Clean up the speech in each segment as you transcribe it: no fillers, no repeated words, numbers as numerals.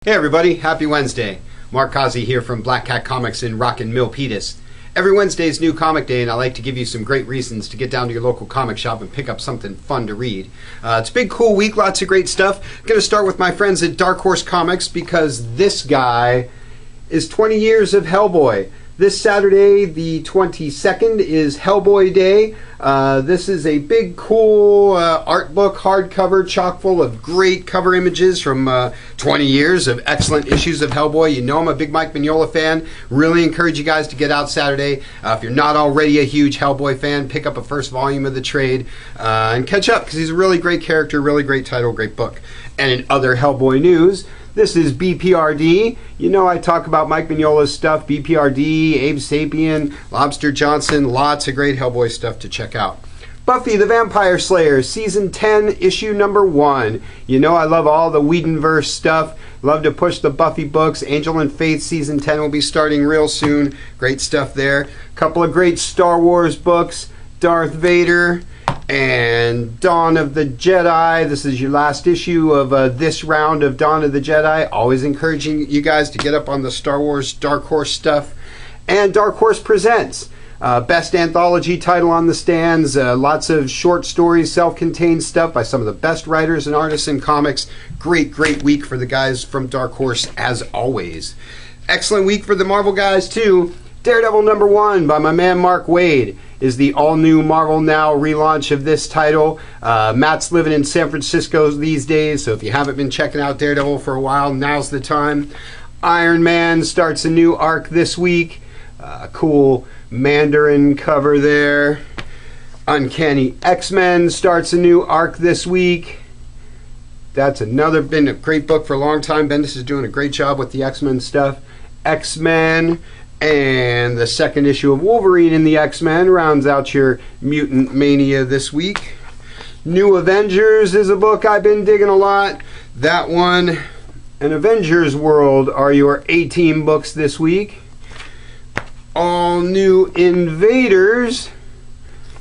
Hey everybody, happy Wednesday. Mark Kazi here from Black Cat Comics in Rockin' Milpitas. Every Wednesday is New Comic Day, and I like to give you some great reasons to get down to your local comic shop and pick up something fun to read. It's a big, cool week, lots of great stuff. I'm going to start with my friends at Dark Horse Comics because this guy is 20 years of Hellboy. This Saturday, the 22nd, is Hellboy Day. This is a big, cool art book, hardcover, chock full of great cover images from 20 years of excellent issues of Hellboy. You know I'm a big Mike Mignola fan. Really encourage you guys to get out Saturday. If you're not already a huge Hellboy fan, pick up a first volume of the trade and catch up because he's a really great character, really great title, great book. And in other Hellboy news, this is BPRD. You know I talk about Mike Mignola's stuff, BPRD, Abe Sapien, Lobster Johnson, lots of great Hellboy stuff to check out. Buffy the Vampire Slayer, Season 10, Issue number 1. You know I love all the Whedonverse stuff. Love to push the Buffy books. Angel and Faith Season 10 will be starting real soon. Great stuff there. Couple of great Star Wars books. Darth Vader and Dawn of the Jedi. This is your last issue of this round of Dawn of the Jedi. Always encouraging you guys to get up on the Star Wars Dark Horse stuff. And Dark Horse Presents. Best anthology title on the stands. Lots of short stories, self-contained stuff by some of the best writers and artists in comics. Great, great week for the guys from Dark Horse as always. Excellent week for the Marvel guys too. Daredevil number 1 by my man Mark Waid is the all-new Marvel Now relaunch of this title. Matt's living in San Francisco these days, so if you haven't been checking out Daredevil for a while, now's the time. Iron Man starts a new arc this week. Cool Mandarin cover there. Uncanny X-Men starts a new arc this week. That's been a great book for a long time. Bendis is doing a great job with the X-Men stuff. X-Men and the second issue of Wolverine in the X-Men rounds out your Mutant Mania this week. New Avengers is a book I've been digging a lot. That one and Avengers World are your A-Team books this week. All New Invaders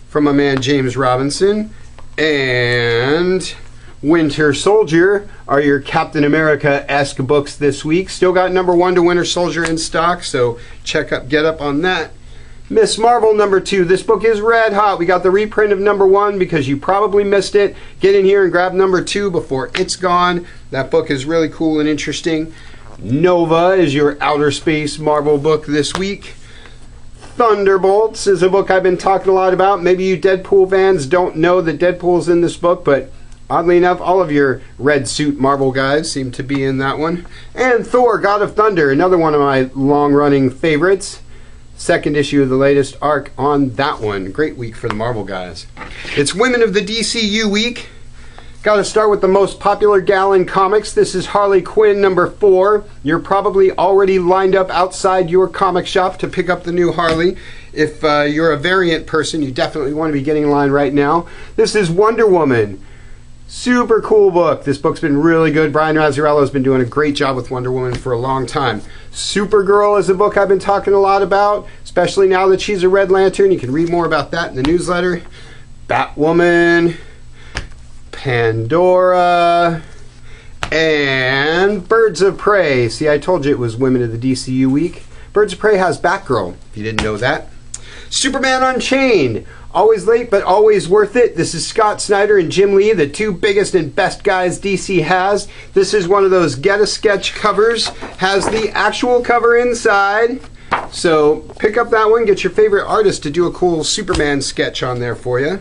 from my man James Robinson and Winter Soldier are your Captain America-esque books this week. Still got number 1 to Winter Soldier in stock, so get up on that. Miss Marvel number 2. This book is red hot. We got the reprint of number 1 because you probably missed it. Get in here and grab number 2 before it's gone. That book is really cool and interesting. Nova is your outer space Marvel book this week. Thunderbolts is a book I've been talking a lot about. Maybe you Deadpool fans don't know that Deadpool's in this book, but oddly enough, all of your red suit Marvel guys seem to be in that one. And Thor, God of Thunder, another one of my long-running favorites. Second issue of the latest arc on that one. Great week for the Marvel guys. It's Women of the DCU week. Got to start with the most popular gal in comics. This is Harley Quinn number 4. You're probably already lined up outside your comic shop to pick up the new Harley. If you're a variant person, you definitely want to be getting in line right now. This is Wonder Woman. Super cool book. This book's been really good. Brian Azzarello's been doing a great job with Wonder Woman for a long time. Supergirl is a book I've been talking a lot about, especially now that she's a Red Lantern. You can read more about that in the newsletter. Batwoman, Pandora, and Birds of Prey. See, I told you it was Women of the DCU week. Birds of Prey has Batgirl, if you didn't know that. Superman Unchained. Always late, but always worth it. This is Scott Snyder and Jim Lee, the 2 biggest and best guys DC has. This is one of those get-a-sketch covers. Has the actual cover inside. So pick up that one. Get your favorite artist to do a cool Superman sketch on there for you.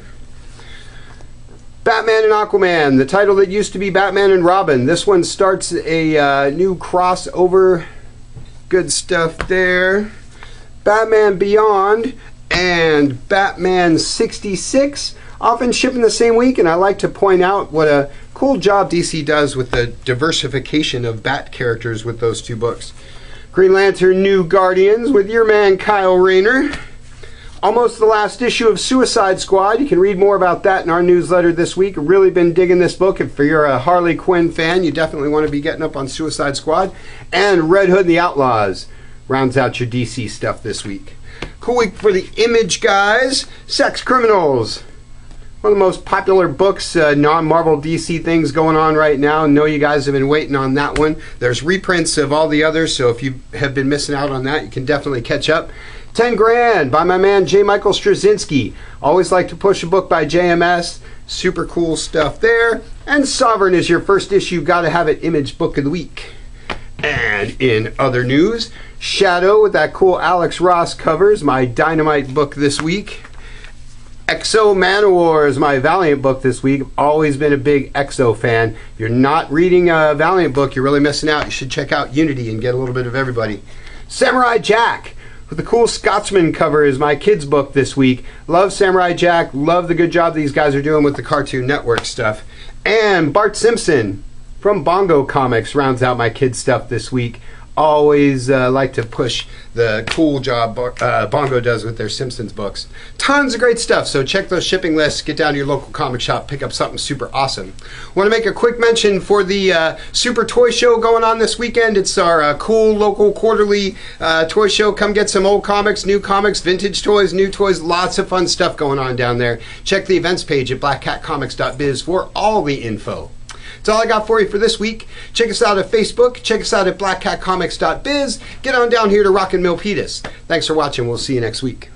Batman and Aquaman, the title that used to be Batman and Robin. This one starts a new crossover. Good stuff there. Batman Beyond and Batman 66 often ship in the same week, and I like to point out what a cool job DC does with the diversification of Bat characters with those 2 books. Green Lantern New Guardians with your man Kyle Rayner. Almost the last issue of Suicide Squad. You can read more about that in our newsletter this week. Really been digging this book. If you're a Harley Quinn fan, you definitely want to be getting up on Suicide Squad. And Red Hood and the Outlaws rounds out your DC stuff this week. Cool week for the Image guys. Sex Criminals one of the most popular books, non-Marvel DC things going on right now. I know you guys have been waiting on that one. There's reprints of all the others, so if you have been missing out on that, you can definitely catch up. 10 Grand by my man J. Michael Straczynski. Always like to push a book by JMS. Super cool stuff there. And Sovereign is your first issue, gotta have it, Image Book of the Week. And in other news, Shadow with that cool Alex Ross covers, my Dynamite book this week. Exo Manowar is my Valiant book this week. Always been a big Exo fan. If you're not reading a Valiant book, you're really missing out. You should check out Unity and get a little bit of everybody. Samurai Jack with the cool Scotsman cover is my kids book this week. Love Samurai Jack. Love the good job these guys are doing with the Cartoon Network stuff. And Bart Simpson from Bongo Comics rounds out my kids stuff this week. Always like to push the cool job Bongo does with their Simpsons books. Tons of great stuff, so check those shipping lists, get down to your local comic shop, pick up something super awesome. Want to make a quick mention for the Super Toy Show going on this weekend. It's our cool local quarterly toy show. Come get some old comics, new comics, vintage toys, new toys, lots of fun stuff going on down there. Check the events page at blackcatcomics.biz for all the info. That's all I got for you for this week. Check us out at Facebook. Check us out at blackcatcomics.biz. Get on down here to Rockin' Milpitas. Thanks for watching. We'll see you next week.